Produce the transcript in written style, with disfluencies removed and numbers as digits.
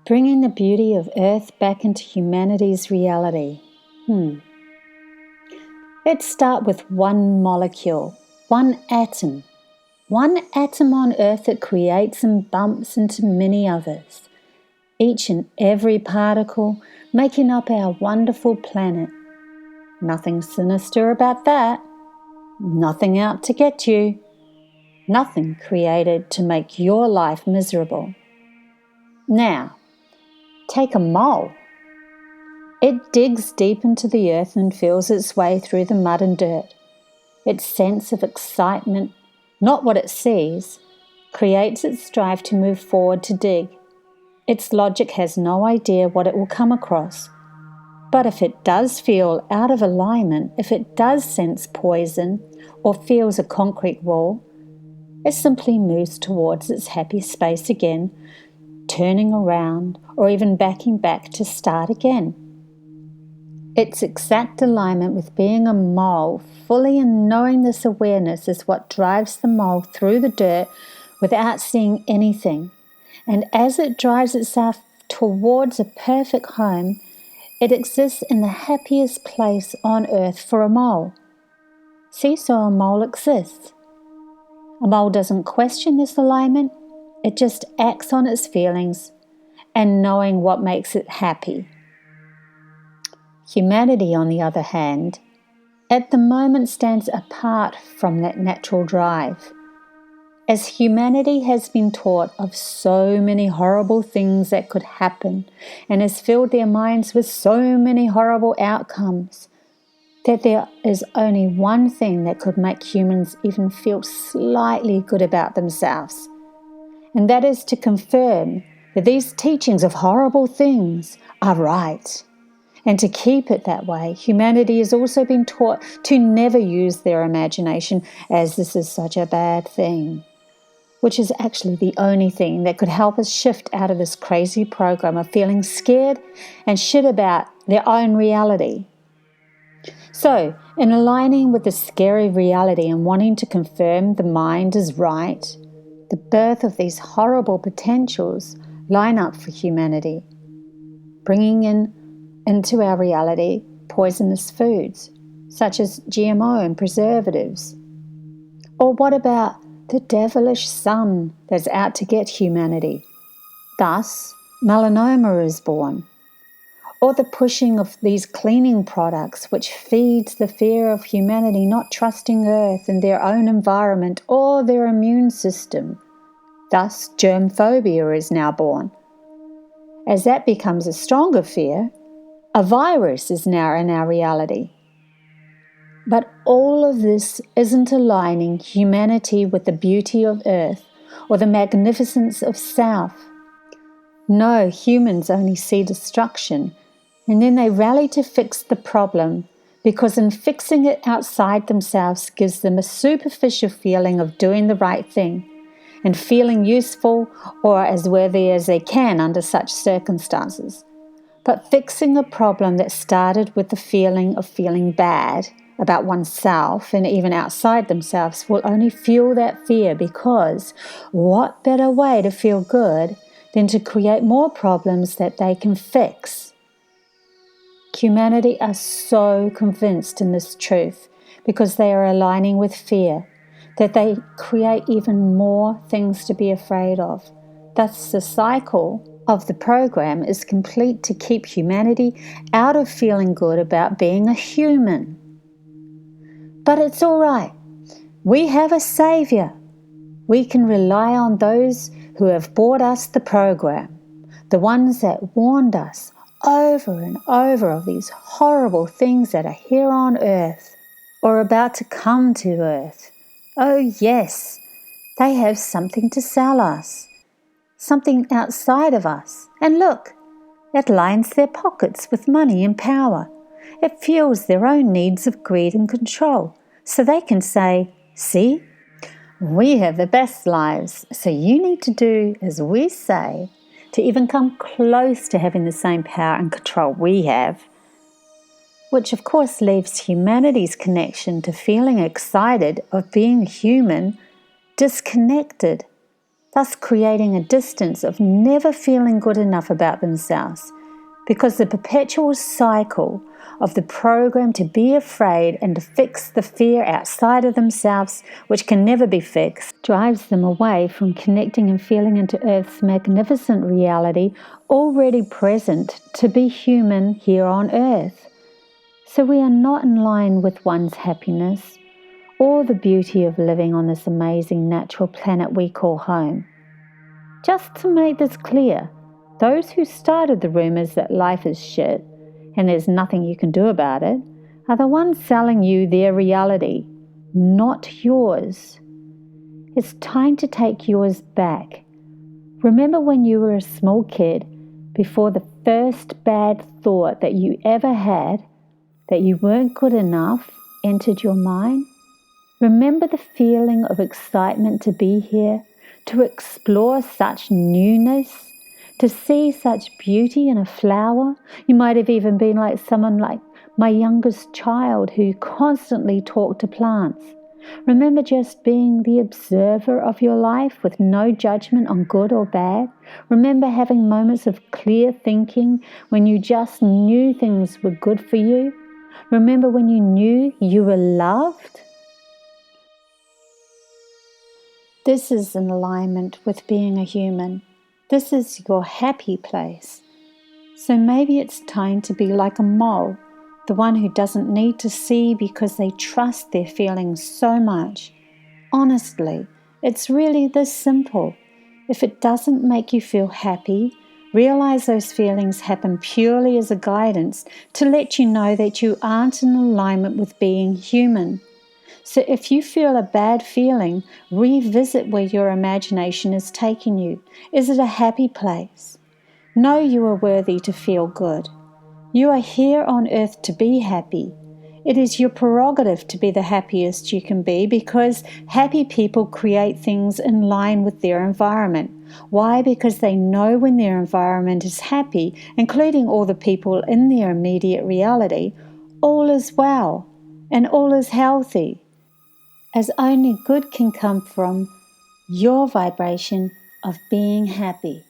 Bringing the beauty of Earth back into humanity's reality. Let's start with one molecule, one atom. One atom on Earth that creates and bumps into many others. Each and every particle making up our wonderful planet. Nothing sinister about that. Nothing out to get you. Nothing created to make your life miserable. Now, take a mole. It digs deep into the earth and feels its way through the mud and dirt. Its sense of excitement, not what it sees, creates its drive to move forward to dig. Its logic has no idea what it will come across. But if it does feel out of alignment, if it does sense poison or feels a concrete wall, it simply moves towards its happy space again, turning around or even backing back to start again. Its exact alignment with being a mole, fully in knowing this awareness, is what drives the mole through the dirt without seeing anything. And as it drives itself towards a perfect home, it exists in the happiest place on earth for a mole. See, so a mole exists. A mole doesn't question this alignment, it just acts on its feelings and knowing what makes it happy. Humanity, on the other hand, at the moment stands apart from that natural drive. As humanity has been taught of so many horrible things that could happen and has filled their minds with so many horrible outcomes, that there is only one thing that could make humans even feel slightly good about themselves, and that is to confirm that these teachings of horrible things are right. And to keep it that way, humanity has also been taught to never use their imagination, as this is such a bad thing, which is actually the only thing that could help us shift out of this crazy program of feeling scared and shit about their own reality. So, in aligning with the scary reality and wanting to confirm the mind is right, the birth of these horrible potentials line up for humanity, bringing into our reality poisonous foods, such as GMO and preservatives. Or what about the devilish sun that's out to get humanity? Thus, melanoma is born. Or the pushing of these cleaning products, which feeds the fear of humanity not trusting Earth and their own environment or their immune system. Thus, germ phobia is now born. As that becomes a stronger fear, a virus is now in our reality. But all of this isn't aligning humanity with the beauty of Earth or the magnificence of South. No, humans only see destruction, and then they rally to fix the problem, because in fixing it outside themselves gives them a superficial feeling of doing the right thing and feeling useful or as worthy as they can under such circumstances. But fixing a problem that started with the feeling of feeling bad about oneself and even outside themselves will only fuel that fear, because what better way to feel good than to create more problems that they can fix? Humanity are so convinced in this truth because they are aligning with fear that they create even more things to be afraid of. Thus, the cycle of the program is complete to keep humanity out of feeling good about being a human. But it's all right. We have a savior. We can rely on those who have brought us the program, the ones that warned us over and over of these horrible things that are here on Earth or about to come to Earth. Oh yes, they have something to sell us. Something outside of us. And look, it lines their pockets with money and power. It fuels their own needs of greed and control. So they can say, see, we have the best lives, so you need to do as we say to even come close to having the same power and control we have. Which of course leaves humanity's connection to feeling excited of being human disconnected. thus creating a distance of never feeling good enough about themselves, because the perpetual cycle of the program to be afraid and to fix the fear outside of themselves, which can never be fixed, drives them away from connecting and feeling into Earth's magnificent reality already present to be human here on Earth. So we are not in line with one's happiness or the beauty of living on this amazing natural planet we call home. Just to make this clear, those who started the rumors that life is shit and there's nothing you can do about it are the ones selling you their reality, not yours. It's time to take yours back. Remember when you were a small kid, before the first bad thought that you ever had, that you weren't good enough, entered your mind? Remember the feeling of excitement to be here, to explore such newness, to see such beauty in a flower? You might have even been like someone like my youngest child who constantly talked to plants. Remember just being the observer of your life with no judgment on good or bad? Remember having moments of clear thinking when you just knew things were good for you? Remember when you knew you were loved? This is in alignment with being a human. This is your happy place. So maybe it's time to be like a mole, the one who doesn't need to see because they trust their feelings so much. Honestly, it's really this simple. If it doesn't make you feel happy, realize those feelings happen purely as a guidance to let you know that you aren't in alignment with being human. So if you feel a bad feeling, revisit where your imagination is taking you. Is it a happy place? Know you are worthy to feel good. You are here on earth to be happy. It is your prerogative to be the happiest you can be, because happy people create things in line with their environment. Why? Because they know when their environment is happy, including all the people in their immediate reality, all is well and all is healthy, as only good can come from your vibration of being happy.